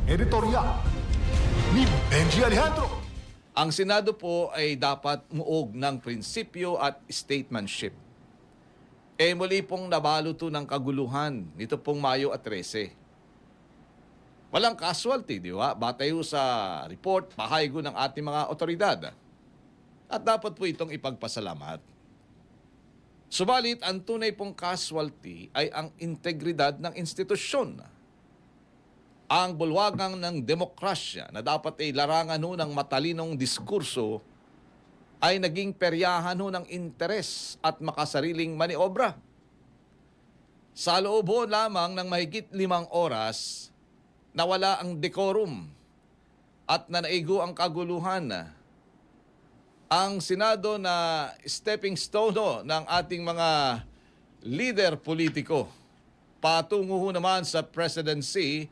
Editorya ni Benji Alejandro. Ang Senado po ay dapat muog ng prinsipyo at statesmanship. Muli pong nabaluto ng kaguluhan nito pong Mayo 13. Walang casualty, di ba? Batay sa report, pahaygo ng ating mga otoridad. At dapat po itong ipagpasalamat. Subalit, ang tunay pong casualty ay ang integridad ng institusyon. Ang bulwagang ng demokrasya na dapat ay larangan ng matalinong diskurso ay naging peryahan ng interes at makasariling maniobra. Sa loob lamang ng mahigit 5 oras, nawala ang decorum at nanaigo ang kaguluhan. Ang Senado na stepping stone ng ating mga leader politiko patungo naman sa presidency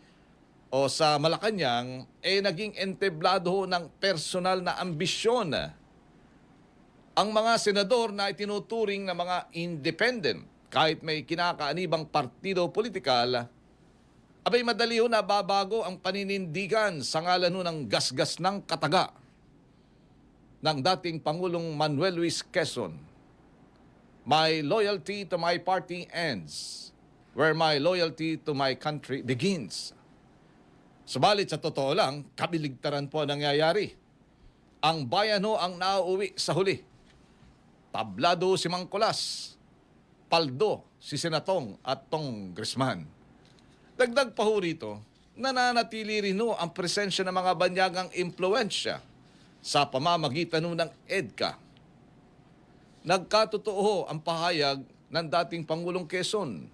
o sa Malacanang naging entablado ng personal na ambisyon. Ang mga senador na itinuturing na mga independent kahit may kinakaanibang partido politikal, abay madali na babago ang paninindigan sa ngalan ng gasgas ng kataga ng dating Pangulong Manuel Luis Quezon. My loyalty to my party ends where my loyalty to my country begins. Subalit sa totoo lang, kabiligtaran po ang nangyayari. Ang bayan ang nauuwi sa huli. Tablado si Mangkulas, paldo si Senatong at Congressman. Dagdag pa ho rito, nananatili rin ang presensya ng mga banyagang impluensya sa pamamagitan ng EDCA. Nagkatotoo ang pahayag ng dating Pangulong Quezon.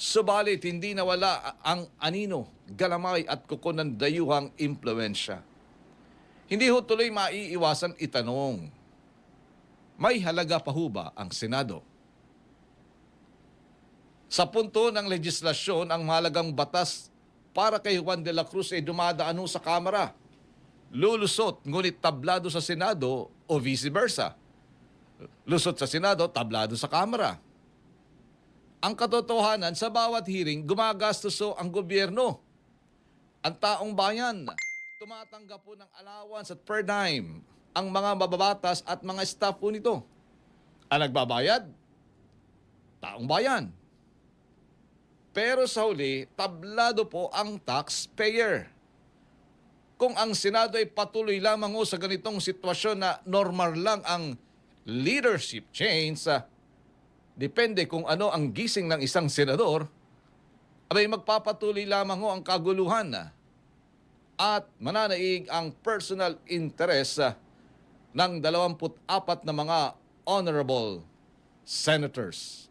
Subalit hindi nawala ang anino, galamay at kuko ng dayuhang impluensya. Hindi ho tuloy maiiwasan itanong, may halaga pa ho ba ang Senado? Sa punto ng legislasyon, ang mahalagang batas para kay Juan de la Cruz ay dumadaan sa Kamara. Lulusot, ngunit tablado sa Senado o vice versa. Lusot sa Senado, tablado sa Kamara. Ang katotohanan, sa bawat hearing, gumagastos ang gobyerno. Ang taong bayan, tumatanggap po ng allowance at per dime ang mga mababatas at mga staff po nito. Ang nagbabayad, taong bayan. Pero sa huli, tablado po ang taxpayer. Kung ang Senado ay patuloy lamang sa ganitong sitwasyon na normal lang ang leadership change, depende kung ano ang gising ng isang senador, abay magpapatuloy lamang ang kaguluhan at mananaig ang personal interest ng 24 na mga honorable senators.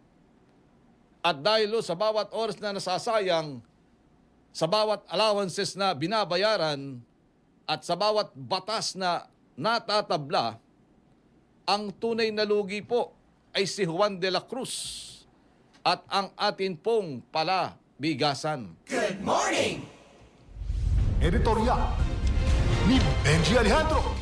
At dahil sa bawat oras na nasasayang, sa bawat allowances na binabayaran, at sa bawat batas na natatabla, ang tunay na lugi po ay si Juan de la Cruz at ang atin pong palabigasan. Good morning! Editorya ni Benji Alejandro.